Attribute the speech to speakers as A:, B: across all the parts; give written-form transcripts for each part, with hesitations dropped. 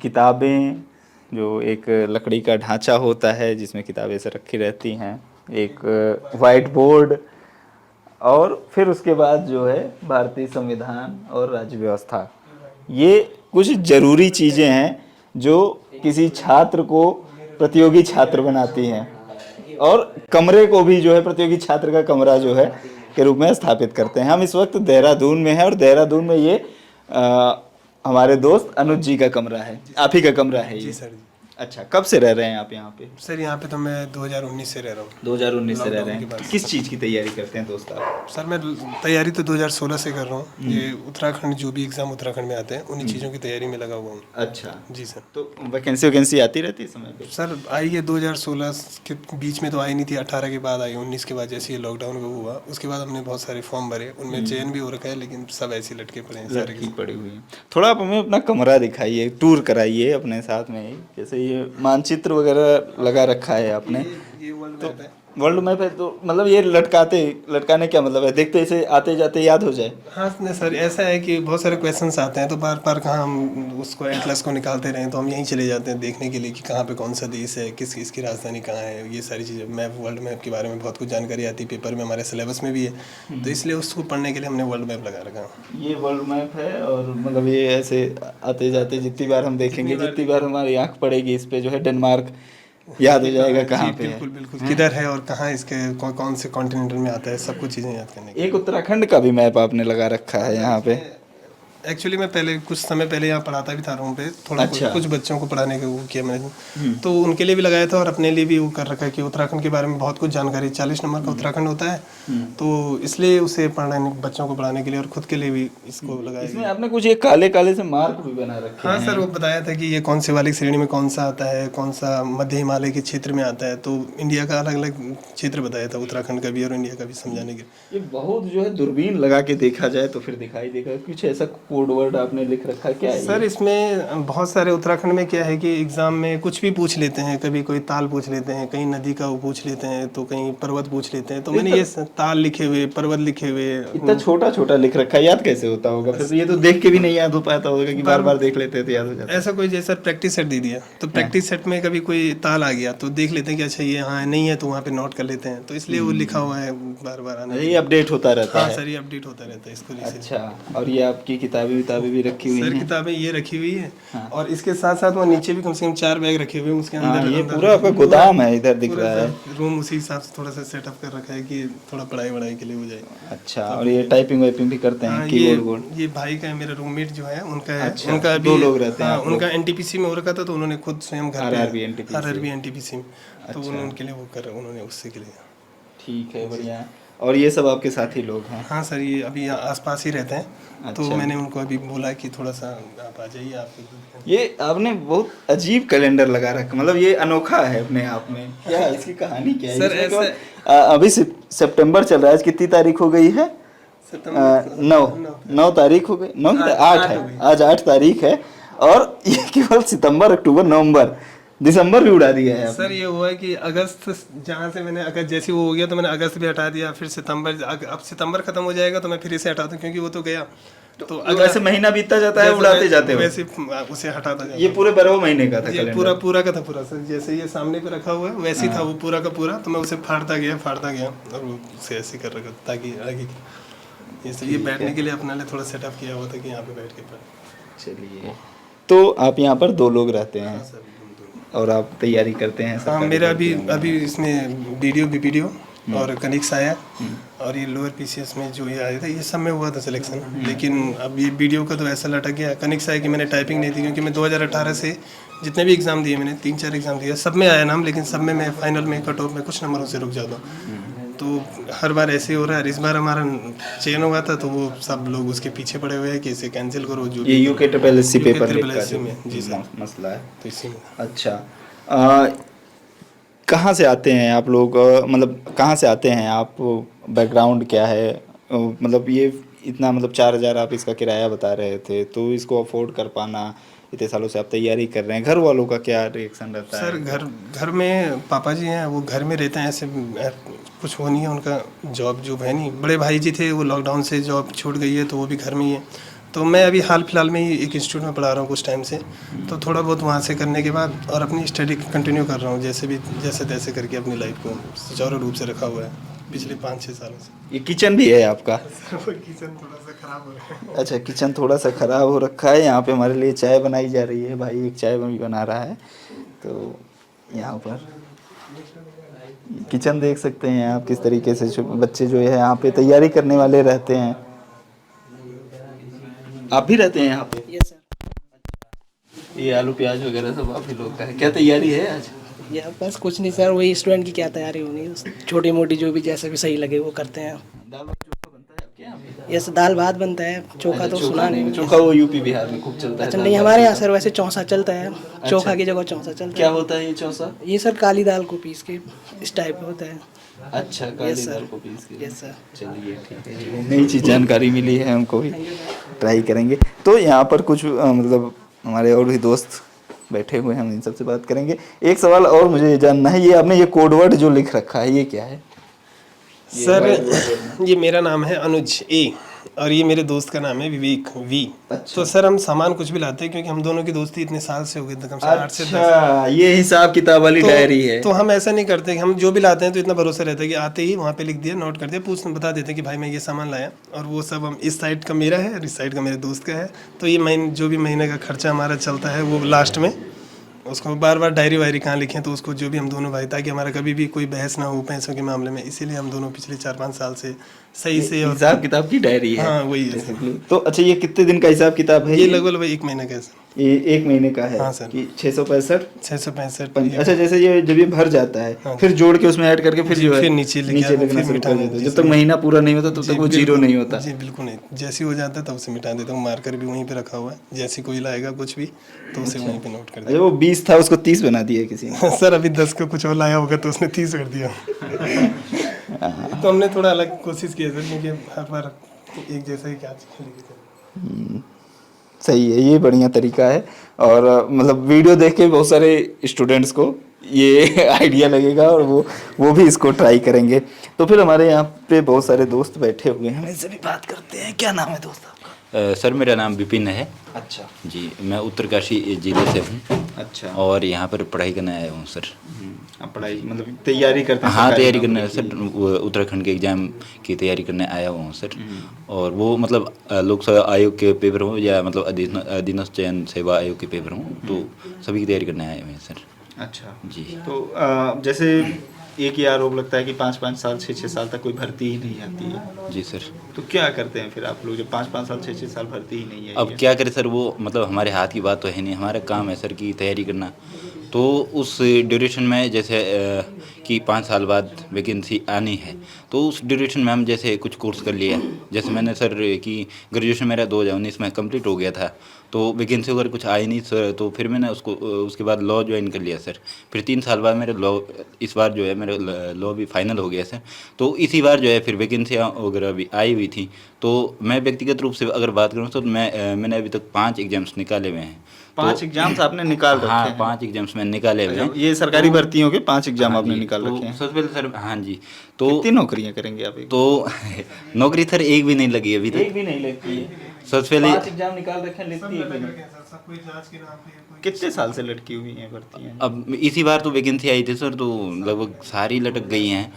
A: किताबें, जो एक लकड़ी का ढांचा होता है जिसमें किताबें से रखी रहती हैं, एक वाइट बोर्ड, और फिर उसके बाद जो है भारतीय संविधान और राज्य व्यवस्था। ये कुछ ज़रूरी चीज़ें हैं जो किसी छात्र को प्रतियोगी छात्र बनाती हैं, और कमरे को भी जो है प्रतियोगी छात्र का कमरा जो है के रूप में स्थापित करते हैं। हम इस वक्त देहरादून में हैं, और देहरादून में ये हमारे दोस्त अनुज जी का कमरा है, आप ही का कमरा है
B: जी
A: ये?
B: सर जी।
A: अच्छा, कब से रह रहे हैं आप यहाँ पे?
B: सर यहाँ पे तो मैं 2019 से रह रहा हूँ।
A: 2019 से रह रहे
B: लॉकडाउन के
A: हैं।
B: बाद।
A: किस चीज़ की तैयारी करते हैं दोस्त आप?
B: सर मैं तैयारी तो 2016 से कर रहा हूँ। ये उत्तराखंड जो भी एग्ज़ाम उत्तराखंड में आते हैं उन्हीं चीज़ों की तैयारी में लगा हुआ हूँ।
A: अच्छा,
B: जी सर।
A: तो वैकेंसी आती रहती है समय पे?
B: सर आई है 2016 के बीच में तो आई नहीं थी, 18 के बाद आई, 19 के बाद जैसे ये लॉकडाउन का हुआ उसके बाद हमने बहुत सारे फॉर्म भरे, उनमें चयन भी हो रखा है, लेकिन सब ऐसे लटके पड़े हैं सारे
A: लड़की पड़ी हुई है। थोड़ा आप हमें अपना कमरा दिखाइए, टूर कराइए अपने साथ में ही। जैसे ये मानचित्र वगैरह लगा रखा है आपने,
B: ये वर्ल्ड मैप है।
A: वर्ल्ड मैप है, तो मतलब ये लटकाने क्या मतलब है? देखते इसे आते जाते याद हो जाए?
B: हाँ नहीं सर, ऐसा है कि बहुत सारे क्वेश्चंस आते हैं तो बार बार कहाँ हम उसको एटलस को निकालते रहें, तो हम यहीं चले जाते हैं देखने के लिए कि कहाँ पे कौन सा देश है, किस किसकी राजधानी कहाँ है, ये सारी चीज़ें मैप, वर्ल्ड मैप के बारे में बहुत कुछ जानकारी आती है, पेपर में हमारे सिलेबस में भी है, तो इसलिए उसको पढ़ने के लिए हमने वर्ल्ड मैप लगा रखा है।
A: ये वर्ल्ड मैप है, और मतलब ये ऐसे आते जाते जितनी बार हम देखेंगे, जितनी बार हमारी आंख पड़ेगी इस पे जो है डेनमार्क याद हो जाएगा कहाँ पे है।
B: बिल्कुल बिल्कुल, किधर है और कहाँ इसके कौन से कॉन्टिनेंट में आता है, सब कुछ चीज़ें याद करने की।
A: एक उत्तराखंड का भी मैप आपने लगा रखा है यहाँ पे?
B: एक्चुअली मैं पहले कुछ समय पहले यहाँ पढ़ाता भी था रूम पे, थोड़ा
A: अच्छा।
B: कुछ बच्चों को पढ़ाने का वो किया मैंने, तो उनके लिए भी लगाया था और अपने लिए भी वो कर रखा है कि उत्तराखंड के बारे में बहुत कुछ जानकारी, 40 नंबर का उत्तराखंड होता है, तो इसलिए उसे पढ़ाने, बच्चों को पढ़ाने के लिए और खुद के लिए भी इसको लगाया।
A: इसमें आपने कुछ ये काले काले से मार्क भी बना रखे
B: हाँ
A: हैं।
B: सर, वो बताया था कि ये कौन से वाली श्रेणी में कौन सा आता है, कौन सा मध्य हिमालय के क्षेत्र में आता है, तो इंडिया का अलग अलग क्षेत्र बताया था, उत्तराखंड का भी और इंडिया का भी समझाने के।
A: ये बहुत जो है दूरबीन लगा के देखा जाए तो फिर दिखाई देगा। कुछ ऐसा कोड वर्ड आपने लिख रखा है क्या है
B: सर इसमें बहुत सारे, उत्तराखंड में क्या है कि एग्जाम में कुछ भी पूछ लेते हैं, कभी कोई ताल पूछ लेते हैं, कहीं नदी का वो पूछ लेते हैं, तो कहीं पर्वत पूछ लेते हैं, तो मैंने ये ताल लिखे हुए, पर्वत लिखे हुए।
A: इतना छोटा छोटा लिख रखा है, याद कैसे होता होगा? फिर तो ये तो देख के भी नहीं याद हो पाता होगा कि बार बार देख लेते हैं तो याद हो जाता है।
B: ऐसा कोई जैसा प्रैक्टिस सेट दे दिया, तो प्रैक्टिस सेट में कभी कोई ताल आ गया तो देख लेते हैं कि अच्छा ये हाँ नहीं है, तो वहाँ पे नोट कर लेते हैं, तो इसलिए वो लिखा हुआ है बार बार आना।
A: ये अपडेट होता रहता
B: हाँ
A: है?
B: सर, ये अपडेट होता रहता है इसको।
A: अच्छा, और ये आपकी किताबें भी रखी हुई
B: सर
A: हैं?
B: किताबें ये रखी हुई है, और इसके साथ साथ वहाँ नीचे भी कम से कम 4 बैग रखे हुए हैं, उसके अंदर
A: ये पूरा आपका गोदाम है इधर दिख रहा है।
B: रूम उसी हिसाब से थोड़ा सा सेटअप कर रखा है कि थोड़ा पढ़ाई वढ़ाई के लिए हो जाए।
A: अच्छा, और ये टाइपिंग वाइपिंग भी करते हैं? कीबोर्ड
B: ये भाई का है, मेरा रूममेट जो है उनका है।
A: अच्छा,
B: उनका अभी
A: 2 लोग रहते हैं आप लोग?
B: उनका एनटीपीसी में हो रखा था, तो उन्होंने खुद स्वयं घर पे
A: आरआरबी
B: एनटीपीसी में, तो उनके लिए वो कर उन्होंने उससे के लिए।
A: ठीक है, बढ़िया। और ये सब आपके साथी लोग हैं?
B: हाँ सर, ये अभी आसपास ही रहते हैं। तो मैंने उनको अभी बोला कि थोड़ा सा आप आ जाइए। आप
A: ये आपने बहुत अजीब कैलेंडर लगा रखा, मतलब ये अनोखा है अपने आप में। क्या इसकी कहानी क्या है?
B: सर ऐसा
A: अभी सितंबर चल रहा है, आज कितनी तारीख हो गई है? 9 तारीख हो गई, 9 8 है, आज 8 तारीख है, और ये केवल सितंबर, अक्टूबर, नवंबर, दिसंबर भी उड़ा दिया है
B: सर। ये हुआ है कि अगस्त, जहाँ से मैंने अगस्त जैसे वो हो गया तो मैंने अगस्त भी हटा दिया, फिर सितंबर, अब सितंबर खत्म हो जाएगा तो मैं फिर इसे हटाता हूँ, क्योंकि वो तो गया, तो अगर
A: ऐसे महीना बीतता जाता है उड़ाते जाते हो?
B: वैसे उसे हटाता जाता।
A: ये पूरे 12 महीने का था
B: ये
A: कैलेंडर?
B: पूरा का था पूरा सर, जैसे ये सामने पे रखा हुआ है वैसे ही था वो पूरा का पूरा, तो मैं उसे फाड़ता गया और वो उसे ऐसे कर रखा ताकि आगे ये बैठने के लिए अपने लिए थोड़ा सेटअप किया हुआ था कि यहाँ पे बैठ के पढ़।
A: चलिए, तो आप यहाँ पर 2 लोग रहते हैं
B: सर
A: और आप तैयारी करते हैं?
B: हाँ, मेरा अभी इसमें बीपीडीओ और कनिक्स आया, और ये लोअर पीसीएस में जो ये आया था, ये सब में हुआ था सिलेक्शन, लेकिन अब ये वीडियो का तो ऐसा लटक गया। कनिक्स आया कि मैंने टाइपिंग नहीं थी, क्योंकि मैं 2018 से जितने भी एग्ज़ाम दिए, मैंने 3-4 एग्ज़ाम दिए, सब में आया नाम, लेकिन सब में मैं फाइनल में कट ऑफ में कुछ नंबरों से रुक जाता हूँ। तो हर बार ऐसे ही हो रहा है। इस बार हमारा चयन हुआ था, तो वो सब लोग उसके पीछे पड़े हुए हैं कि इसे कैंसिल करो। जो
A: ये UK triple SC paper leak का जो
B: जी सर
A: मसला है,
B: तो इसी में।
A: अच्छा, कहाँ से आते हैं आप लोग? मतलब कहाँ से आते हैं आप? बैकग्राउंड क्या है? मतलब ये इतना, मतलब 4,000 आप इसका किराया बता रहे थे, तो इसको अफोर्ड कर पाना, इतने सालों से आप तैयारी कर रहे हैं, घर वालों का क्या रिएक्शन रहता है?
B: सर घर में पापा जी हैं, वो घर में रहते हैं, ऐसे कुछ वो नहीं है, उनका जॉब है नहीं। बड़े भाई जी थे, वो लॉकडाउन से जॉब छूट गई है, तो वो भी घर में ही है। तो मैं अभी हाल फिलहाल में ही एक इंस्टीट्यूट में पढ़ा रहा हूँ कुछ टाइम से, तो थोड़ा बहुत वहाँ से करने के बाद और अपनी स्टडी कंटिन्यू कर रहा हूँ जैसे तैसे करके अपनी लाइफ को सुचारू रूप से रखा हुआ है पिछले 5-6 सालों से।
A: ये किचन भी है आपका?
B: किचन थोड़ा सा खराब हो रहा है।
A: अच्छा, किचन थोड़ा सा ख़राब हो रखा है। यहाँ पे हमारे लिए चाय बनाई जा रही है, भाई एक चाय भी बना रहा है। तो यहाँ पर किचन देख सकते हैं आप किस तरीके से बच्चे जो है यहाँ पे तैयारी करने वाले रहते हैं। आप भी रहते हैं यहाँ पे?
C: Yes sir.
A: ये आलू प्याज वगैरह सब आप ही लोग का है। क्या तैयारी है आज?
C: या बस कुछ नहीं सर, वही स्टूडेंट की क्या तैयारी होनी है, छोटी मोटी जो भी जैसा भी सही लगे वो करते हैं।
A: दाल भात चोखा बनता है आपके यहाँ पे?
C: यस, दाल भात बनता है, चोखा तो सुना नहीं।
A: चोखा वो यूपी बिहार में खूब चलता है।
C: अच्छा नहीं, हमारे यहाँ सर वैसे चौंसा चलता है, चोखा की जगह चौंसा चलता
A: क्या
C: है।
A: होता है ये चौसा?
C: ये सर काली दाल को पीस के इस टाइप का होता है।
A: अच्छा, काली
C: Yes, sir.
A: दाल को पीस के।
C: Yes sir.
A: चलिए ठीक है, नई चीज़ जानकारी मिली है हमको भी, ट्राई करेंगे। तो यहाँ पर कुछ मतलब हमारे और भी दोस्त बैठे हुए हैं, हम इन सबसे बात करेंगे। एक सवाल और मुझे ये जानना है, ये आपने ये कोड वर्ड जो लिख रखा है ये क्या है?
B: सर ये मेरा नाम है अनुज ए और ये मेरे दोस्त का नाम है विवेक वी।
A: अच्छा।
B: तो सर हम सामान कुछ भी लाते हैं क्योंकि हम दोनों की दोस्ती इतने साल से हो गई, कम से कम 8 से 10।
A: अच्छा, ये हिसाब किताब वाली डायरी है।
B: तो हम ऐसा नहीं करते कि हम जो भी लाते हैं तो इतना भरोसा रहता है कि आते ही वहाँ पे लिख दिया, नोट कर दिया, बता देते हैं कि भाई मैं ये सामान लाया, और वो सब हम इस साइड का मेरा है और इस साइड का मेरे दोस्त का है। तो ये जो भी महीने का खर्चा हमारा चलता है वो लास्ट में उसको बार बार डायरी वायरी कहाँ लिखें, तो उसको जो भी हम दोनों भाई, ताकि हमारा कभी भी कोई बहस ना हो पैसों के मामले में, इसीलिए हम दोनों पिछले 4-5 साल से सही से और
A: हिसाब किताब की डायरी है।
B: हाँ वही है।
A: तो अच्छा, ये कितने दिन का हिसाब किताब है?
B: ये लगभग 1 महीने का है सर।
A: ये 1 महीने का है?
B: हाँ सर।
A: कि 665
B: 665।
A: अच्छा, जैसे ये जब ये भर जाता है
B: हाँ।
A: फिर जोड़ के उसमें ऐड करके फिर जो है
B: फिर नीचे
A: लगना
B: फिर
A: शुरू
B: मिटा
A: कर
B: देते
A: देते हो।
B: हैं।
A: जब तक महीना पूरा नहीं होता तब तक वो जीरो नहीं होता।
B: जी बिल्कुल नहीं, जैसे ही हो जाता है तब उसे मिटा देता हूँ, मार्कर भी वहीं पे रखा हुआ है, जैसे कोई लाएगा कुछ भी तो उसे वहीं पे नोट कर
A: अच्छा, वो 20 था उसको 30 बना दिया किसी ने।
B: देता। सर अभी 10 का कुछ और लाया होगा तो उसने 30 कर दिया। तो हमने थोड़ा अलग कोशिश की है सर, क्योंकि हर बार एक जैसा ही क्या
A: सही है, ये बढ़िया तरीका है। और मतलब वीडियो देख के बहुत सारे स्टूडेंट्स को ये आइडिया लगेगा और वो भी इसको ट्राई करेंगे। तो फिर हमारे यहाँ पे बहुत सारे दोस्त बैठे हुए हैं, इनसे भी बात करते हैं। क्या नाम है दोस्त आपका?
D: सर मेरा नाम विपिन है।
A: अच्छा
D: जी, मैं उत्तरकाशी जिले से हूँ।
A: अच्छा।
D: और यहाँ पर पढ़ाई करने आया हूँ सर।
A: आप पढ़ाई मतलब तैयारी करते हैं?
D: हाँ,
A: सरकारी
D: तैयारी
A: नौकरी
D: करने सर, वो उत्तराखंड के एग्ज़ाम की तैयारी करने आया हुआ हूँ सर। और वो मतलब लोक सेवा आयोग के पेपर हों या मतलब अधीनस्थ चयन सेवा आयोग के पेपर हों, तो सभी की तैयारी करने आए हुए हैं सर।
A: अच्छा
D: जी।
A: तो जैसे एक ये आरोप लगता है कि 5-5 साल 6-6 साल तक कोई भर्ती ही नहीं आती है।
D: जी सर।
A: तो क्या करते हैं फिर आप लोग जब 5-5 साल 6-6 साल भर्ती ही नहीं है?
D: अब क्या करें सर, वो मतलब हमारे हाथ की बात तो है नहीं, हमारा काम है सर की तैयारी करना। तो उस ड्यूरेशन में जैसे कि 5 साल बाद वैकेंसी आनी है, तो उस ड्यूरेशन में हम जैसे कुछ कोर्स कर लिया। जैसे मैंने सर कि ग्रेजुएशन मेरा 2019 में कंप्लीट हो गया था, तो वैकेंसी अगर कुछ आई नहीं सर, तो फिर मैंने उसके बाद लॉ ज्वाइन कर लिया सर। फिर 3 साल बाद मेरे लॉ, इस बार जो है मेरा लॉ भी फाइनल हो गया सर। तो इसी बार जो है फिर वैकेंसी वगैरह भी आई हुई थी। तो मैं व्यक्तिगत रूप से अगर बात करूँ तो मैंने अभी तक 5 एग्जाम्स निकाले हुए हैं।
A: 5 एग्जाम्स आपने निकाल रखे
D: हाँ,
A: हैं?
D: 5 एग्जाम्स मैंने निकाले हुए हैं।
A: ये सरकारी भर्तियों के 5 एग्जाम
D: हाँ
A: आपने
D: जी,
A: निकाल
D: तो
A: रखे हैं?
D: सबसे पहले सर, हाँ जी, तो
A: कितनी नौकरियां करेंगे आप?
D: तो नौकरी सर एक भी नहीं लगी अभी तक।
A: भी नहीं लगती है।
D: सबसे पहले
A: 5 एग्जाम निकाल रखे हैं, लिखती है कितने साल से लटकी हुई हैं भर्तियां?
D: अब इसी बार तो वैकेंसी आई थी सर, तो लगभग सारी लटक गई हैं।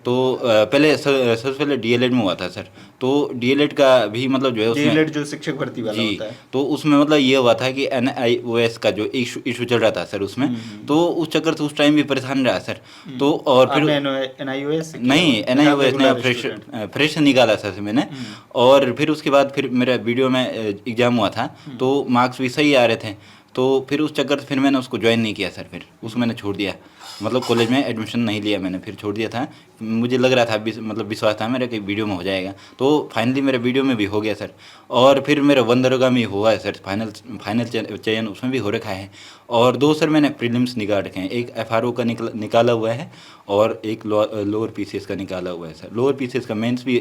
D: तो पहले सबसे पहले डीएलएड में हुआ था सर। तो डीएलएड का भी मतलब जो है उसमें
A: डीएलएड जो शिक्षक भर्ती वाला
D: जी,
A: होता है,
D: तो उसमें मतलब ये हुआ था कि NIOS का जो इशू चल रहा था सर उसमें, तो उस चक्कर से उस टाइम भी परेशान रहा सर। तो और फिर
A: NIOS
D: नहीं, NIOS ने फ्रेश निकाला सर मैंने। और फिर उसके बाद फिर मेरा वीडियो में एग्ज़ाम हुआ था, तो मार्क्स भी सही आ रहे थे। तो फिर उस चक्कर से फिर मैंने उसको ज्वाइन नहीं किया सर, फिर उसको मैंने छोड़ दिया, मतलब कॉलेज में एडमिशन नहीं लिया मैंने, फिर छोड़ दिया था। मुझे लग रहा था मतलब विश्वास था मेरा कि वीडियो में हो जाएगा, तो फाइनली मेरा वीडियो में भी हो गया सर। और फिर मेरा वनदरोगा में हुआ है सर, फाइनल चयन उसमें भी हो रखा है। और 2 सर मैंने प्रीलिम्स निकाल रखे हैं, एक FRO का निकाला हुआ है और एक लोअर PCS का निकाला हुआ है सर। लोअर PCS का मेंस भी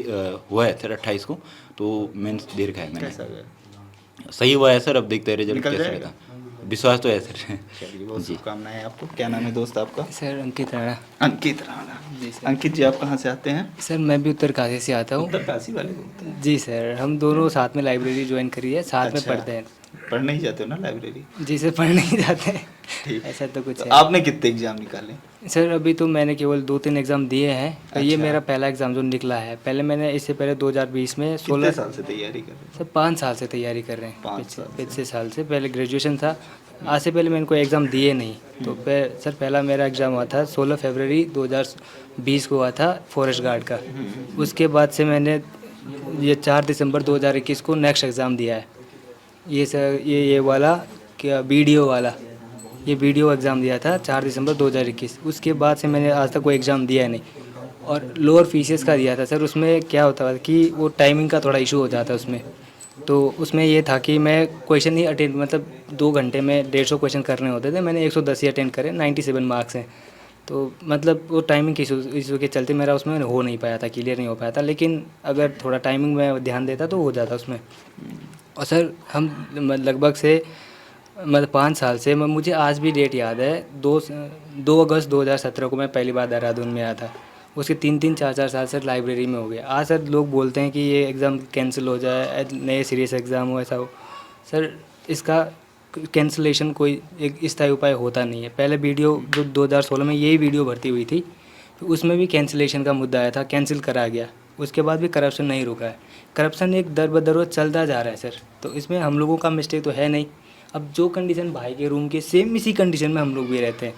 D: हुआ है सर 28 को, तो मेंस दे रखा है मैंने।
A: कैसा गया?
D: सही हुआ है सर, अब देखते हैं रिजल्ट
A: निकल
D: कैसा
A: जाएगा?
D: रहेगा। विश्वास तो है सर।
A: चलिए, बहुत शुभकामनाएं आपको। क्या नाम है दोस्त आपका?
C: सर अंकित राणा।
A: अंकित राणा जी सर। अंकित जी, आप कहाँ से आते हैं?
C: सर मैं भी उत्तरकाशी से आता हूँ।
A: उत्तरकाशी वाले होते हैं।
C: जी सर, हम दोनों साथ में लाइब्रेरी ज्वाइन करी है, साथ में
A: अच्छा।
C: पढ़ते हैं।
A: पढ़ने ही जाते हो ना लाइब्रेरी?
C: जी सर, पढ़ नहीं जाते हैं,
A: ठीक।
C: ऐसा तो कुछ
A: तो
C: है।
A: आपने कितने एग्जाम निकाले?
C: सर अभी तो मैंने केवल 2-3 एग्ज़ाम दिए हैं। ये
A: अच्छा।
C: मेरा पहला एग्ज़ाम जो निकला है। पहले मैंने इससे पहले 2020 में
A: कितने
C: 16
A: साल से तैयारी कर रहे
C: सर 5 साल से तैयारी कर रहे हैं।
A: 5 साल से।
C: पिछले साल से पहले ग्रेजुएशन था। आज से पहले मैंने कोई एग्ज़ाम दिए नहीं। तो सर पहला मेरा एग्ज़ाम हुआ था 16 फरवरी 2020 को हुआ था फॉरेस्ट गार्ड का। उसके बाद से मैंने ये 4 दिसंबर 2021 को नेक्स्ट एग्ज़ाम दिया है। ये सर ये वाला क्या वीडियो वाला, ये वीडियो एग्ज़ाम दिया था 4 दिसंबर 2021। उसके बाद से मैंने आज तक कोई एग्ज़ाम दिया नहीं। और लोअर फीसेस का दिया था सर। उसमें क्या होता है कि वो टाइमिंग का थोड़ा इशू हो जाता है उसमें। तो उसमें ये था कि मैं क्वेश्चन ही अटेंड, मतलब 2 घंटे में 150 क्वेश्चन करने होते थे, मैंने 110 ही अटेंड करे, 97 मार्क्स हैं। तो मतलब वो टाइमिंग के इशू के चलते मेरा उसमें हो नहीं पाया था, क्लियर नहीं हो पाया था। लेकिन अगर थोड़ा टाइमिंग में ध्यान देता तो हो जाता उसमें। और सर हम लगभग से मतलब 5 साल से, मुझे आज भी डेट याद है, 2 अगस्त 2017 को मैं पहली बार देहरादून में आया था। उसके 3-3 4-4 साल सर लाइब्रेरी में हो गए। आज सर लोग बोलते हैं कि ये एग्ज़ाम कैंसिल हो जाए, नए सीरियस एग्ज़ाम हो, ऐसा हो। सर इसका कैंसिलेशन कोई एक स्थायी उपाय होता नहीं है। पहले वीडियो जो 2016 में यही वीडियो भर्ती हुई थी, तो उसमें भी कैंसिलेशन का मुद्दा आया था, कैंसिल करा गया। उसके बाद भी करप्शन नहीं रुका है। करप्शन एक दर बदर चलता जा रहा है सर। तो इसमें हम लोगों का मिस्टेक तो है नहीं। अब जो कंडीशन भाई के रूम के सेम इसी कंडीशन में हम लोग भी रहते हैं।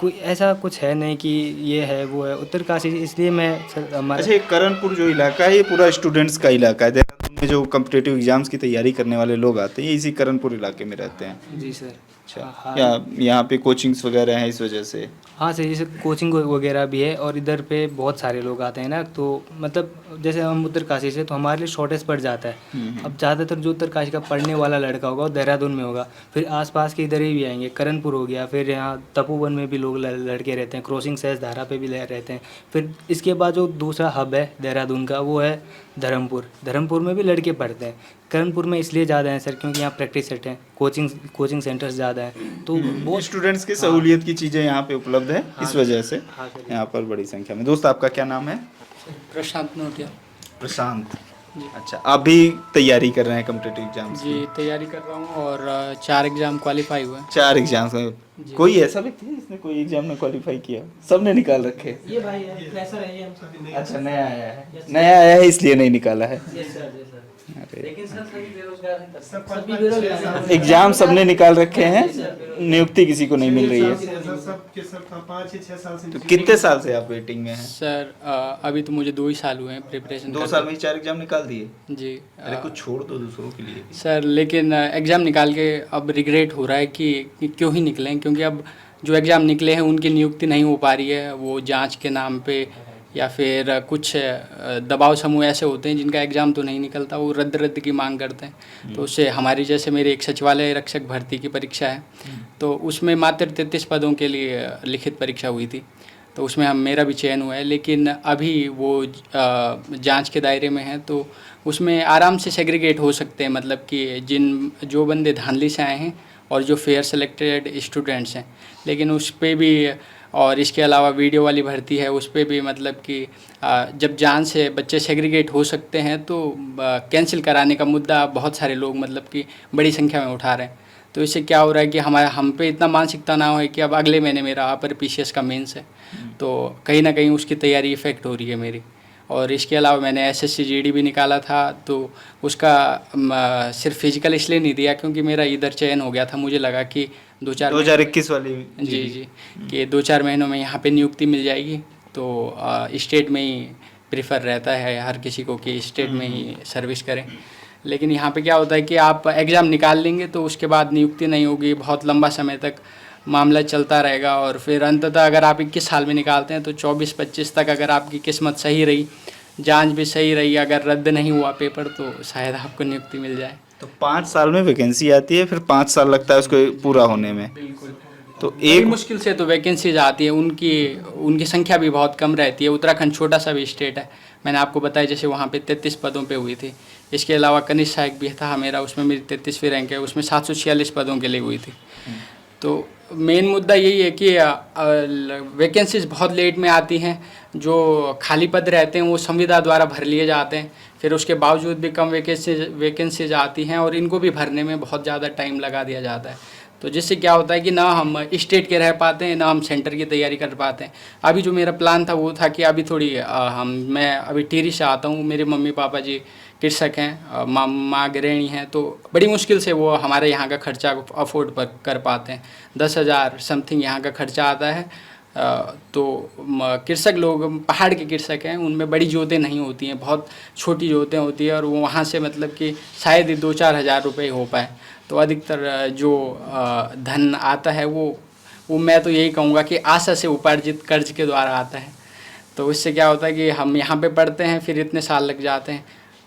C: कोई ऐसा कुछ है नहीं कि ये है वो है। उत्तरकाशी इसलिए मैं सर हमारा।
A: अच्छा, ये करणपुर जो इलाका है ये पूरा स्टूडेंट्स का इलाका है। देहरादून में जो कॉम्पिटिटिव एग्जाम्स की तैयारी करने वाले लोग आते हैं ये इसी करणपुर इलाके में रहते हैं।
C: जी सर।
A: अच्छा,
C: हाँ
A: यहाँ पे कोचिंग्स वगैरह हैं इस वजह से?
C: हाँ सर, जैसे कोचिंग वगैरह भी है और इधर पे बहुत सारे लोग आते हैं ना। तो मतलब जैसे हम उत्तरकाशी से, तो हमारे लिए शॉर्टेज पड़ जाता है। अब ज़्यादातर जो उत्तरकाशी का पढ़ने वाला लड़का होगा वो देहरादून में होगा, फिर आसपास के इधर ही भी आएंगे। करणपुर हो गया, फिर यहाँ तपोवन में भी लोग लड़के रहते हैं, क्रॉसिंग सहस धारा पे भी रहते हैं। फिर इसके बाद जो दूसरा हब है देहरादून का वो है धर्मपुर में भी लड़के पढ़ते हैं। करणपुर में इसलिए ज़्यादा हैं सर क्योंकि यहाँ प्रैक्टिस सेट हैं, कोचिंग सेंटर्स ज़्यादा हैं। तो
A: वो स्टूडेंट्स की सहूलियत की चीज़ें यहाँ पे उपलब्ध है, इस वजह से
C: हाँ सर।
A: यहाँ पर बड़ी संख्या में। दोस्त आपका क्या नाम है?
E: प्रशांत नोटिया।
A: प्रशांत। अच्छा, आप भी तैयारी कर रहे हैं कॉम्पिटिटिव एग्जाम्स
E: जी, तैयारी कर रहा हूँ और 4 एग्ज़ाम क्वालिफाई हुए हैं।
A: 4 एग्जाम्स में कोई ऐसा व्यक्ति है जिसने कोई एग्जाम में क्वालिफाई किया? सबने निकाल रखे?
C: ये भाई है, फ्रेशर है ये हम सभी।
A: अच्छा, नया आया है इसलिए नहीं निकाला है।
C: लेकिन सर सभी बेरोजगार हैं।
A: एग्जाम सबने निकाल रखे हैं, नियुक्ति किसी को नहीं मिल रही है। तो कितने साल से आप वेटिंग में हैं?
E: सर अभी तो मुझे 2 ही साल हुए हैं प्रिपरेशन
A: 2 साल में ही 4 एग्जाम निकाल दिए?
E: जी।
A: अरे कुछ छोड़ दो दूसरों के लिए।
E: सर लेकिन एग्ज़ाम निकाल के अब रिग्रेट हो रहा है कि क्यों ही निकलें, क्योंकि अब जो एग्ज़ाम निकले हैं उनकी नियुक्ति नहीं हो पा रही है। वो जांच के नाम पे या फिर कुछ दबाव समूह ऐसे होते हैं जिनका एग्ज़ाम तो नहीं निकलता, वो रद्द की मांग करते हैं। तो उससे हमारी, जैसे मेरी एक सचिवालय रक्षक भर्ती की परीक्षा है, तो उसमें मात्र 33 पदों के लिए लिखित परीक्षा हुई थी। तो उसमें मेरा भी चयन हुआ है, लेकिन अभी वो जांच के दायरे में है। तो उसमें आराम से सेग्रीगेट हो सकते हैं, मतलब कि जो बंदे धांधली से आए हैं और जो फेयर सेलेक्टेड स्टूडेंट्स हैं। लेकिन उस पर भी, और इसके अलावा वीडियो वाली भर्ती है, उस पर भी मतलब कि जब जान से बच्चे सेग्रीगेट हो सकते हैं तो कैंसिल कराने का मुद्दा बहुत सारे लोग मतलब कि बड़ी संख्या में उठा रहे हैं। तो इससे क्या हो रहा है कि हम पे इतना मानसिकता ना हो कि अब अगले महीने मेरा अपर पीसीएस का मेंस है, तो कहीं ना कहीं उसकी तैयारी इफ़ेक्ट हो रही है मेरी। और इसके अलावा मैंने एसएससी जीडी भी निकाला था, तो उसका सिर्फ फिजिकल इसलिए नहीं दिया क्योंकि मेरा इधर चयन हो गया था। मुझे लगा कि
A: 2021 वाली
E: जी कि 2-4 महीनों में यहाँ पे नियुक्ति मिल जाएगी, तो स्टेट में ही प्रेफर रहता है हर किसी को कि स्टेट में ही सर्विस करें। लेकिन यहाँ पे क्या होता है कि आप एग्ज़ाम निकाल लेंगे तो उसके बाद नियुक्ति नहीं होगी, बहुत लंबा समय तक मामला चलता रहेगा। और फिर अंततः अगर आप 21 साल में निकालते हैं तो 24-25 तक अगर आपकी किस्मत सही रही, जांच भी सही रही, अगर रद्द नहीं हुआ पेपर, तो शायद आपको नियुक्ति मिल जाए।
A: तो 5 साल में वैकेंसी आती है, फिर 5 साल लगता है उसको पूरा होने में।
E: बिल्कुल।
A: तो
E: एक मुश्किल से तो वैकेंसीज आती है, उनकी संख्या भी बहुत कम रहती है। उत्तराखंड छोटा सा भी स्टेट है, मैंने आपको बताया, जैसे वहाँ पे 33 पदों पे हुई थी। इसके अलावा कनिष्ठ सहायक भी था मेरा, उसमें मेरी 33वीं रैंक है, उसमें 746 पदों के लिए हुई थी। तो मेन मुद्दा यही है कि वैकेंसीज बहुत लेट में आती हैं, जो खाली पद रहते हैं वो संविदा द्वारा भर लिए जाते हैं, फिर उसके बावजूद भी कम वैकेंसीज आती हैं और इनको भी भरने में बहुत ज़्यादा टाइम लगा दिया जाता है। तो जिससे क्या होता है कि ना हम स्टेट के रह पाते हैं, ना हम सेंटर की तैयारी कर पाते हैं। अभी जो मेरा प्लान था वो था कि अभी थोड़ी मैं अभी टिहरी से आता हूँ, मेरे मम्मी पापा जी कृषक हैं, माँ गृहिणी हैं, तो बड़ी मुश्किल से वो हमारे यहाँ का खर्चा अफोर्ड कर पाते हैं। 10,000 समथिंग यहाँ का खर्चा आता है। तो कृषक लोग पहाड़ के कृषक हैं, उनमें बड़ी जोतें नहीं होती हैं, बहुत छोटी जोतें होती हैं और वो वहाँ से मतलब कि शायद ही 2-4 हज़ार रुपये हो पाए। तो अधिकतर जो धन आता है वो मैं तो यही कहूँगा कि आशा से उपार्जित कर्ज के द्वारा आता है। तो इससे क्या होता है कि हम यहाँ पे पढ़ते हैं, फिर इतने साल लग जाते हैं,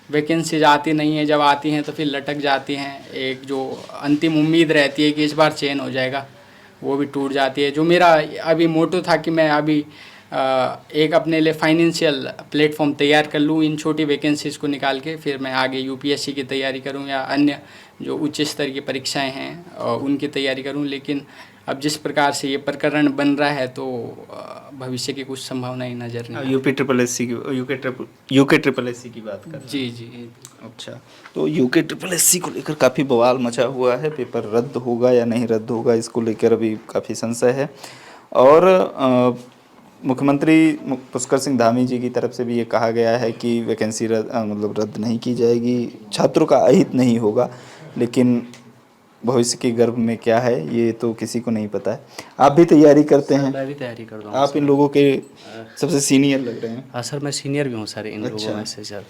E: वैकेंसीज आती नहीं है, जब आती हैं तो फिर लटक जाती हैं। एक जो अंतिम उम्मीद रहती है कि इस बार चयन हो जाएगा, वो भी टूट जाती है। जो मेरा अभी मोटो था कि मैं अभी एक अपने लिए फाइनेंशियल प्लेटफॉर्म तैयार कर लूँ इन छोटी वैकेंसीज़ को निकाल के, फिर मैं आगे यूपीएससी की तैयारी करूँ या अन्य जो उच्च स्तर की परीक्षाएं हैं उनकी तैयारी करूँ। लेकिन अब जिस प्रकार से ये प्रकरण बन रहा है तो भविष्य की कुछ संभावना ही नज़र नहीं।
A: यूपी ट्रिपल एस सी की यूके ट्रिपल एस सी की बात कर।
E: जी जी।
A: अच्छा, तो यूके ट्रिपल एस सी को लेकर काफ़ी बवाल मचा हुआ है, पेपर रद्द होगा या नहीं रद्द होगा, इसको लेकर अभी काफ़ी संशय है। और मुख्यमंत्री पुष्कर सिंह धामी जी की तरफ से भी ये कहा गया है कि वैकेंसी मतलब रद्द नहीं की जाएगी, छात्रों का अहित नहीं होगा। लेकिन भविष्य के गर्भ में क्या है ये तो किसी को नहीं पता है। आप भी तैयारी करते हैं?
F: मैं भी तैयारी कर रहा हूँ।
A: आप इन लोगों के सबसे सीनियर लग रहे हैं।
F: हाँ सर, मैं सीनियर भी हूँ सर इन लोगों में से सर।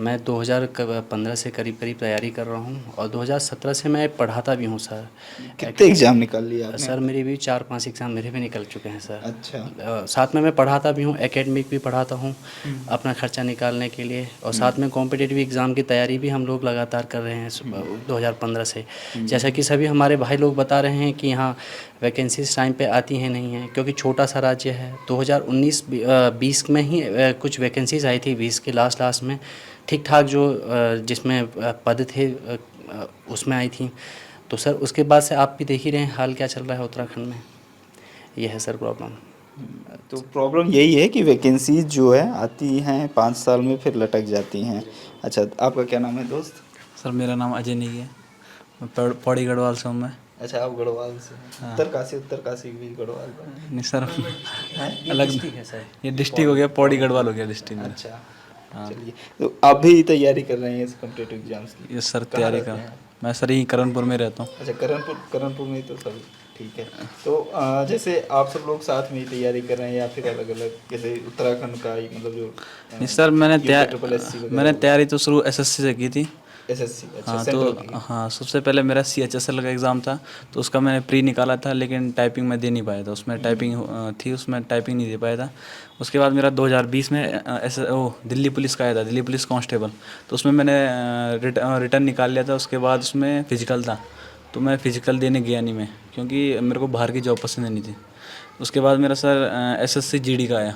F: मैं 2015 से करीब करीब तैयारी कर रहा हूँ और 2017 से मैं पढ़ाता भी हूँ सर।
A: कितने एग्जाम निकाल लिए आपने?
F: सर मेरे भी 4-5 एग्ज़ाम मेरे भी निकल चुके हैं सर।
A: अच्छा।
F: साथ में मैं पढ़ाता भी हूँ, एकेडमिक भी पढ़ाता हूँ अपना खर्चा निकालने के लिए, और साथ में कॉम्पिटिटिव एग्ज़ाम की तैयारी भी हम लोग लगातार कर रहे हैं 2015 से। जैसा कि सभी हमारे भाई लोग बता रहे हैं कि यहाँ वैकेंसीज टाइम पे आती हैं नहीं हैं, क्योंकि छोटा सा राज्य है। 2019-20 में ही कुछ वैकेंसीज आई थी, 20 के लास्ट में ठीक ठाक जो जिसमें पद थे उसमें आई थी। तो सर उसके बाद से आप भी देख ही रहे हैं हाल क्या चल रहा है उत्तराखंड में। ये है सर प्रॉब्लम।
A: तो प्रॉब्लम यही है कि वैकेंसीज जो है आती हैं 5 साल में, फिर लटक जाती हैं। अच्छा, आपका क्या नाम है दोस्त?
G: सर मेरा नाम अजय नेगी है, मैं पौड़ी गढ़वाल से हूँ मैं।
A: अच्छा, आप गढ़वाल से हैं। उत्तरकाशी भी गढ़वाल का?
G: नहीं सर, अलग
F: है सर।
G: ये डिस्ट्रिक्ट हो गया, पौड़ी गढ़वाल हो गया डिस्ट्रिक्ट में।
A: अच्छा, चलिए। तो आप भी तैयारी कर रहे हैं इस कॉम्पिटिटिव एग्जाम्स की?
G: ये सर
A: कहाँ
G: तैयारी
A: रहते
G: कर,
A: हैं?
G: मैं सर यहीं करणपुर में रहता हूँ।
A: अच्छा, करणपुर में तो सब ठीक है। तो जैसे आप सब लोग साथ में ही तैयारी कर रहे हैं या फिर अलग अलग, जैसे उत्तराखंड का ही मतलब जो
G: नहीं सर, मैंने तैयारी तो शुरू एसएससी से की थी।
A: एसएससी? अच्छा,
G: हाँ
A: सेंट्रल
G: तो
A: की?
G: हाँ, सबसे पहले मेरा CHSL का एग्ज़ाम था, तो उसका मैंने प्री निकाला था, लेकिन टाइपिंग में दे नहीं पाया था। उसमें टाइपिंग थी, उसमें टाइपिंग नहीं दे पाया था। उसके बाद मेरा 2020 में दिल्ली पुलिस का आया था, दिल्ली पुलिस कांस्टेबल, तो उसमें मैंने रिटर्न निकाल लिया था। उसके बाद उसमें फिजिकल था, तो मैं फ़िज़िकल देने गया नहीं मैं, क्योंकि मेरे को बाहर की जॉब पसंद नहीं थी। उसके बाद मेरा सर SSC GD का आया।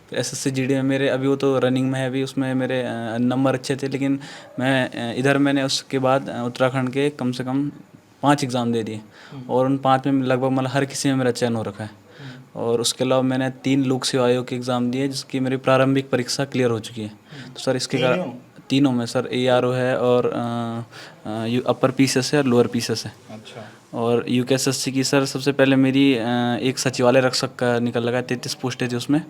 G: फिर SSC GD में मेरे अभी वो तो रनिंग में है, अभी उसमें मेरे नंबर अच्छे थे, लेकिन मैं मैंने उसके बाद उत्तराखंड के कम से कम 5 एग्ज़ाम दे दिए, और उन 5 में लगभग मतलब हर किसी में मेरा चयन हो रखा है। और उसके अलावा मैंने 3 लोक सेवा आयोग के एग्ज़ाम दिए, जिसकी मेरी प्रारंभिक परीक्षा क्लियर हो चुकी है। तो सर इसके कारण तीनों में सर ARO है और अपर PCS है और लोअर PCS है।
A: अच्छा।
G: और UKSSC की सर सबसे पहले मेरी एक सचिवालय रक्षक का निकल लगा, 33 पोस्टें थी उसमें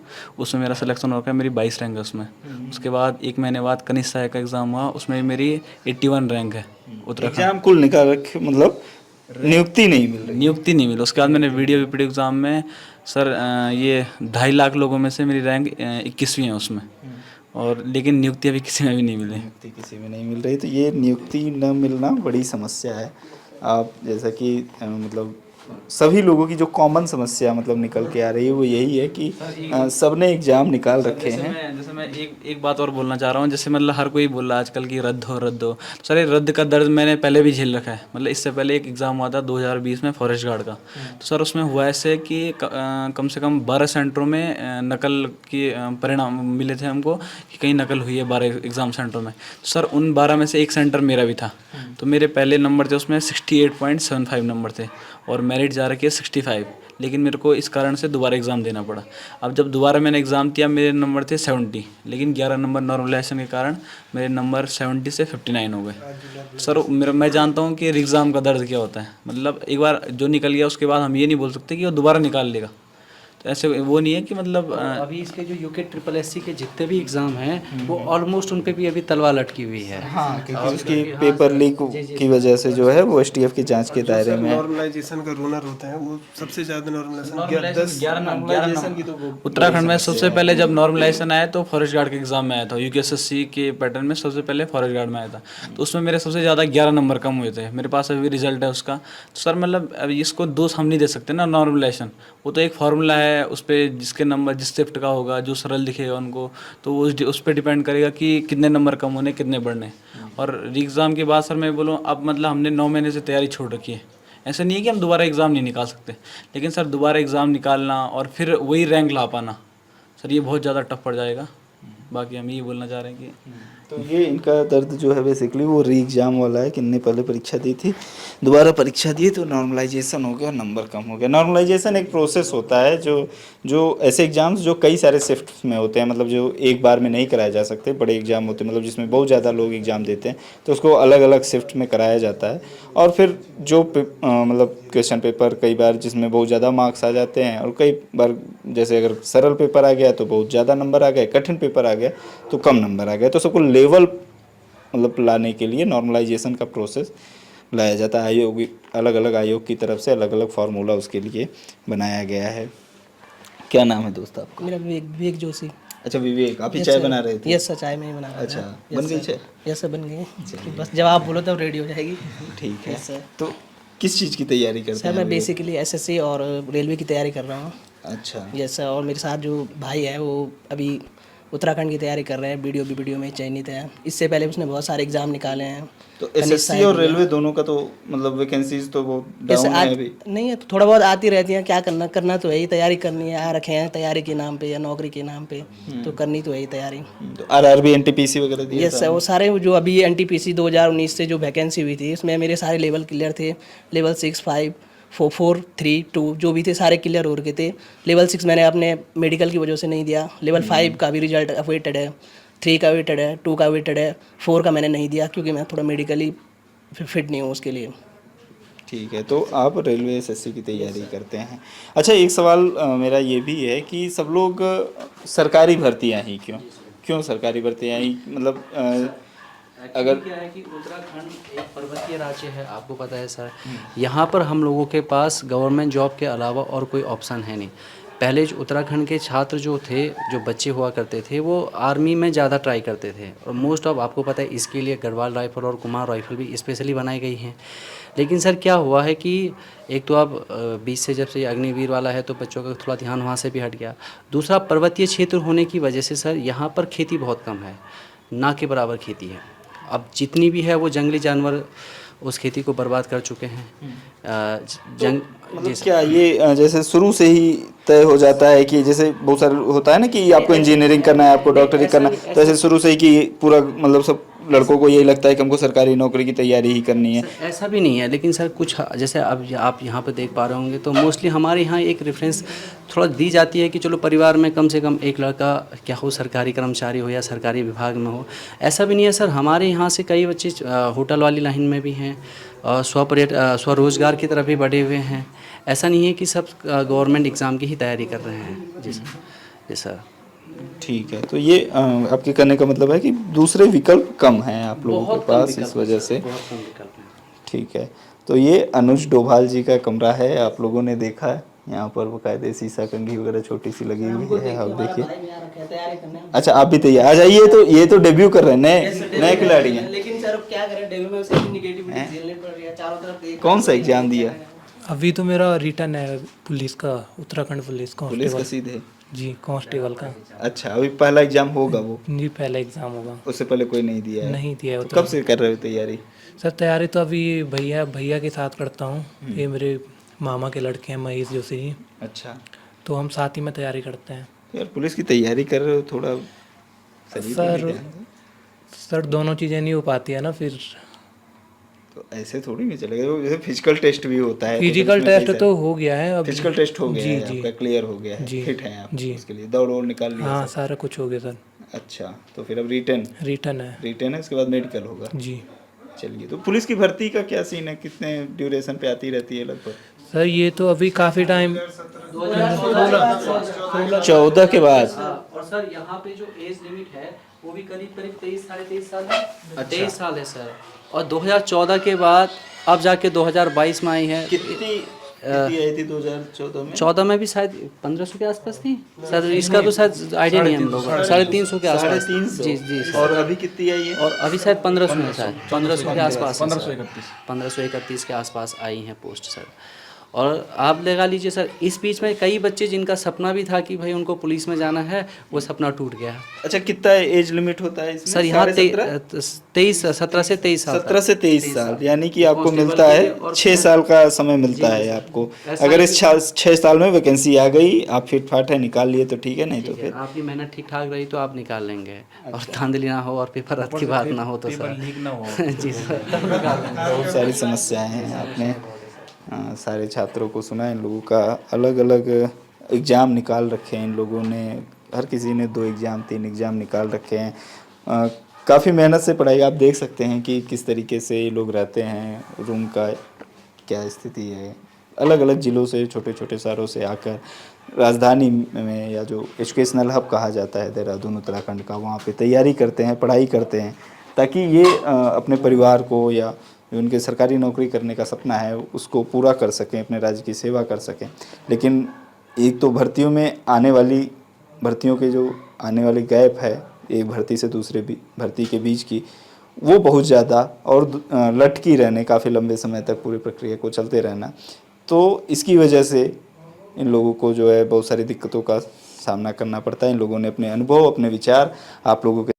G: मेरा सिलेक्शन हो रखा है, मेरी 22 रैंक है उसमें। उसके बाद 1 महीने बाद कनिष्ठ सहायक का एग्ज़ाम हुआ, उसमें मेरी 81 रैंक है उत्तराखंड।
A: एग्जाम कुल निकाल रखे, मतलब नियुक्ति नहीं मिल रही?
G: नियुक्ति नहीं मिली। उसके बाद मैंने वीडियो VPD एग्ज़ाम में सर ये 2.5 लाख लोगों में से मेरी रैंक 21वीं है उसमें, और लेकिन नियुक्ति अभी किसी में भी नहीं मिली।
A: नियुक्ति किसी में नहीं मिल रही, तो ये नियुक्ति न मिलना बड़ी समस्या है। आप जैसा कि मतलब सभी लोगों की जो कॉमन समस्या मतलब निकल के आ रही है वो यही है कि सबने एग्जाम निकाल रखे हैं।
G: जैसे मैं एक बात और बोलना चाह रहा हूँ, जैसे मतलब हर कोई बोल रहा है आजकल की रद्द हो तो सर ये रद्द का दर्द मैंने पहले भी झेल रखा है। मतलब इससे पहले एक एग्ज़ाम हुआ था 2020 में फॉरेस्ट गार्ड का, तो सर उसमें हुआ ऐसे कि कम से कम 12 सेंटरों में नकल के परिणाम मिले थे हमको कि कहीं नकल हुई है 12 एग्ज़ाम सेंटरों में। तो सर उन 12 में से एक सेंटर मेरा भी था, तो मेरे पहले नंबर थे उसमें 68.75 नंबर थे और मेरिट जा रखी है 65, लेकिन मेरे को इस कारण से दोबारा एग्ज़ाम देना पड़ा। अब जब दोबारा मैंने एग्ज़ाम दिया मेरे नंबर थे 70, लेकिन 11 नंबर नॉर्मलाइजेशन के कारण मेरे नंबर 70 से 59 हो गए। सर मैं जानता हूँ कि एग्ज़ाम का दर्द क्या होता है। मतलब एक बार जो निकल गया उसके बाद हम ये नहीं बोल सकते कि वो दोबारा निकाल लेगा, तो ऐसे वो नहीं है कि मतलब
F: अभी इसके जो यूके ट्रिपल एससी के जितने भी एग्ज़ाम हैं वो ऑलमोस्ट उन पे भी अभी तलवार लटकी हुई है।
A: हाँ, क्योंकि उसकी पेपर लीक की वजह से जो है वो एसटीएफ की जांच के दायरे में है।
B: नॉर्मलाइजेशन का रूलर होता है वो सबसे ज़्यादा नॉर्मलाइजेशन की तो
G: उत्तराखंड में सबसे पहले जब नॉर्मलाइजेशन आया तो फॉरेस्ट गार्ड के एग्ज़ाम में आया था, यूकेएसएससी के पैटर्न में सबसे पहले फॉरेस्ट गार्ड में आया था, तो उसमें मेरे सबसे ज़्यादा 11 नंबर कम हुए थे। मेरे पास अभी रिजल्ट है उसका। तो सर मतलब अभी इसको दोष हम नहीं दे सकते ना, नॉर्मलाइजेशन वो तो एक फार्मूला है, उस पर जिसके नंबर जिस शिफ्ट का होगा जो सरल दिखेगा उनको, तो वो उस पर डिपेंड करेगा कि कितने नंबर कम होने कितने बढ़ने। और एग्ज़ाम के बाद सर मैं बोलूँ अब मतलब हमने 9 महीने से तैयारी छोड़ रखी है। ऐसा नहीं है कि हम दोबारा एग्ज़ाम नहीं निकाल सकते, लेकिन सर दोबारा एग्ज़ाम निकालना और फिर वही रैंक ला पाना सर ये बहुत ज़्यादा टफ पड़ जाएगा। बाकी हम यही बोलना चाह रहे हैं कि
A: तो ये इनका दर्द जो है बेसिकली वो री एग्ज़ाम वाला है कि इनने पहले परीक्षा दी थी, दोबारा परीक्षा दी तो नॉर्मलाइजेशन हो गया, नंबर कम हो गया। नॉर्मलाइजेशन एक प्रोसेस होता है जो ऐसे एग्ज़ाम्स जो कई सारे शिफ्ट्स में होते हैं, मतलब जो एक बार में नहीं कराए जा सकते, बड़े एग्ज़ाम होते हैं मतलब जिसमें बहुत ज़्यादा लोग एग्ज़ाम देते हैं, तो उसको अलग अलग शिफ्ट में कराया जाता है। और फिर जो मतलब क्वेश्चन पेपर कई बार जिसमें बहुत ज़्यादा मार्क्स आ जाते हैं, और कई बार जैसे अगर सरल पेपर आ गया तो बहुत ज़्यादा नंबर आ गए, कठिन पेपर आ गया तो कम नंबर आ गए, तो सबको लेवल मतलब लाने के लिए नॉर्मलाइजेशन का प्रोसेस लाया जाता है। आयोग अलग अलग आयोग की तरफ से अलग अलग फार्मूला उसके लिए बनाया गया है। क्या नाम है दोस्त आपका?
H: मेरा विवेक जोशी।
A: अच्छा विवेक, आप ही चाय बना रहे थे?
H: यस सर, चाय में ही बना रहा था।
A: अच्छा, बन गई चाय?
H: यस सर, बन गई। बस जब आप बोलो तब रेडी हो जाएगी।
A: ठीक है
H: यस सर।
A: तो किस चीज़ की तैयारी करते
H: सर
A: हैं?
H: मैं बेसिकली एसएससी और रेलवे की तैयारी कर रहा हूँ।
A: अच्छा।
H: यस सर, और मेरे साथ जो भाई है वो अभी उत्तराखंड की तैयारी कर रहे हैं, बीडीओ में चयनित है। इससे पहले उसने बहुत सारे एग्जाम निकाले हैं।
A: तो एसएससी और रेलवे दोनों का तो मतलब वैकेंसीज तो वो डाउन है अभी?
H: नहीं है, तो थोड़ा बहुत आती रहती हैं। क्या करना तो यही, तैयारी करनी है। आ रखे हैं तैयारी के नाम पे या नौकरी के नाम पे, तो करनी तो यही तैयारी।
A: तो आरआरबी एनटीपीसी वगैरह दिया?
H: यस सर, वो सारे जो अभी एनटीपीसी 2019 से जो वैकेंसी हुई थी उसमें मेरे सारे लेवल क्लियर थे। लेवल 6, 5, 4, 3, 2 जो भी थे सारे क्लियर हो रखे थे। लेवल 6 मैंने अपने मेडिकल की वजह से नहीं दिया। लेवल 5 का भी रिजल्ट अवेटेड है, 3 का अवेटेड है, 2 का अवेटेड है, 4 का मैंने नहीं दिया क्योंकि मैं थोड़ा मेडिकली फिट नहीं हूँ उसके लिए।
A: ठीक है, तो आप रेलवे एसएससी की तैयारी करते हैं। अच्छा, एक सवाल मेरा ये भी है कि सब लोग सरकारी भर्तियाँ ही क्यों सरकारी भर्तियाँ ही मतलब
F: अगर क्या है कि उत्तराखंड एक पर्वतीय राज्य है, आपको पता है सर। यहाँ पर हम लोगों के पास गवर्नमेंट जॉब के अलावा और कोई ऑप्शन है नहीं। पहले जो उत्तराखंड के छात्र जो थे, जो बच्चे हुआ करते थे, वो आर्मी में ज़्यादा ट्राई करते थे, और मोस्ट ऑफ आपको पता है इसके लिए गढ़वाल राइफल और कुमार राइफल भी स्पेशली बनाई गई हैं। लेकिन सर क्या हुआ है कि एक तो आप बीच से जब से अग्निवीर वाला है तो बच्चों का थोड़ा ध्यान वहाँ से भी हट गया। दूसरा, पर्वतीय क्षेत्र होने की वजह से सर यहाँ पर खेती बहुत कम है, ना के बराबर खेती है। अब जितनी भी है वो जंगली जानवर उस खेती को बर्बाद कर चुके हैं।
A: मतलब क्या ये जैसे शुरू से ही तय हो जाता है कि जैसे बहुत सारे होता है ना कि आपको इंजीनियरिंग करना है, आपको डॉक्टरी करना है, तो ऐसे शुरू से ही कि पूरा मतलब सब लड़कों को यही लगता है कि हमको सरकारी नौकरी की तैयारी ही करनी है?
F: ऐसा भी नहीं है, लेकिन सर कुछ जैसे अब आप यहाँ पर देख पा रहे होंगे तो मोस्टली हमारे यहाँ एक रेफरेंस थोड़ा दी जाती है कि चलो परिवार में कम से कम एक लड़का क्या हो, सरकारी कर्मचारी हो या सरकारी विभाग में हो। ऐसा भी नहीं है सर, हमारे यहाँ से कई बच्चे होटल वाली लाइन में भी हैं, स्वरोजगार की तरफ भी बढ़े हुए हैं। ऐसा नहीं है कि सब गवर्नमेंट एग्ज़ाम की ही तैयारी कर रहे हैं। जी सर, जी सर।
A: ठीक है, तो ये आपके कहने का मतलब है कि दूसरे विकल्प कम हैं आप लोगों के पास, इस वजह से। ठीक है, तो ये अनुज डोभाल जी का कमरा है, आप लोगों ने देखा है। यहाँ पर बकायदे शीशा कंघी वगैरह छोटी सी लगी हुई है, आप देखिए। अच्छा, आप भी तैयार आ जाइए। तो ये तो डेब्यू कर रहे हैं, नए खिलाड़ी हैं।
H: लेकिन सर क्या करें, डेब्यू में उसे नेगेटिविटी झेलनी पड़ रही है चारों तरफ।
A: कौन सा एग्जाम दिया?
I: अभी तो मेरा रिटर्न है पुलिस का, उत्तराखंड पुलिस
A: पुलिस का
I: कांस्टेबल।
A: सीधे?
I: जी कांस्टेबल का।
A: अच्छा, अभी पहला एग्जाम होगा वो?
I: जी पहला एग्ज़ाम होगा।
A: उससे पहले कोई नहीं दिया है?
I: नहीं दिया है
A: तो कब से कर रहे हो तैयारी?
I: सर तैयारी तो अभी भैया के साथ करता हूँ। ये मेरे मामा के लड़के हैं महेश जोशी जी,
A: अच्छा,
I: तो हम साथ ही में तैयारी करते हैं।
A: यार पुलिस की तैयारी कर रहे हो, थोड़ा शरीर पे भी
I: सर
A: ध्यान दो।
I: सर दोनों चीज़ें नहीं हो पाती है ना फिर।
A: तो ऐसे थोड़ी नहीं चलेगा, वो जैसे फिजिकल टेस्ट भी होता है।
I: फिजिकल टेस्ट तो हो गया है अब।
A: फिजिकल टेस्ट हो गया
I: जी,
A: है
I: जी।
A: आपका, क्लियर हो गया है,
I: जी,
A: फिट है आप
I: जी।
A: उसके लिए, दौड़ वोड़ निकाल लिया
I: हाँ
A: सब?
I: सारा कुछ हो गया सर।
A: अच्छा, तो फिर अब रिटर्न
I: रिटर्न है।
A: रिटर्न है, उसके बाद मेडिकल होगा।
I: जी
A: चलिए, तो पुलिस की भर्ती का क्या सीन है, कितने ड्यूरेशन पे आती रहती है लगभग?
I: सर ये तो अभी काफ़ी टाइम
A: 14 के बाद?
F: और सर यहाँ पे जो एज लिमिट है वो भी करीब करीब 23 साढ़े 23 साल है। 23 साल है सर। और 2014 के बाद अब जाके 2022 में आई है।
A: कितनी आई थी 2014 में?
F: 14 में भी शायद 1500 के आसपास थी सर। इसका तो शायद आइडिया नहीं है हम लोग। 350 के आसपास।
A: 350?
F: जी जी सर।
A: और अभी कितनी आई है?
F: और अभी शायद 1500 है, शायद 1500 के आसपास। 1531 के आसपास आई हैं पोस्ट सर। और आप लगा लीजिए सर, इस बीच में कई बच्चे जिनका सपना भी था कि भाई उनको पुलिस में जाना है, वो सपना टूट गया।
A: अच्छा, कितना एज लिमिट होता है इसमें?
F: सर यहाँ
A: 17
F: 17 से 23 साल
A: 17 से 23 साल, यानी कि आपको मिलता है 6 साल का समय मिलता है आपको। अगर इस 6 साल में वैकेंसी आ गई, आप फिट फाट है, निकाल लिए तो ठीक है, नहीं तो फिर
F: आपकी मेहनत ठीक ठाक रही तो आप निकाल लेंगे। और धांधली ना हो और पेपर रद्द की बात ना हो तो सर
G: लीक ना हो।
F: जी सर।
A: बहुत सारी समस्याएं हैं। आपने सारे छात्रों को सुना, इन लोगों का अलग अलग एग्ज़ाम निकाल रखे हैं इन लोगों ने। हर किसी ने 2 एग्ज़ाम 3 एग्ज़ाम निकाल रखे हैं। काफ़ी मेहनत से पढ़ाई, आप देख सकते हैं कि किस तरीके से ये लोग रहते हैं, रूम का क्या स्थिति है। अलग अलग ज़िलों से, छोटे छोटे शहरों से आकर राजधानी में, या जो एजुकेशनल हब कहा जाता है देहरादून उत्तराखंड का, वहाँ पे तैयारी करते हैं, पढ़ाई करते हैं, ताकि ये अपने परिवार को या जो उनके सरकारी नौकरी करने का सपना है उसको पूरा कर सकें, अपने राज्य की सेवा कर सकें। लेकिन एक तो भर्तियों में आने वाली भर्तियों के जो आने वाली गैप है, एक भर्ती से दूसरे भर्ती के बीच की, वो बहुत ज़्यादा, और लटकी रहने काफ़ी लंबे समय तक पूरी प्रक्रिया को चलते रहना, तो इसकी वजह से इन लोगों को जो है बहुत सारी दिक्कतों का सामना करना पड़ता है। इन लोगों ने अपने अनुभव, अपने विचार आप लोगों के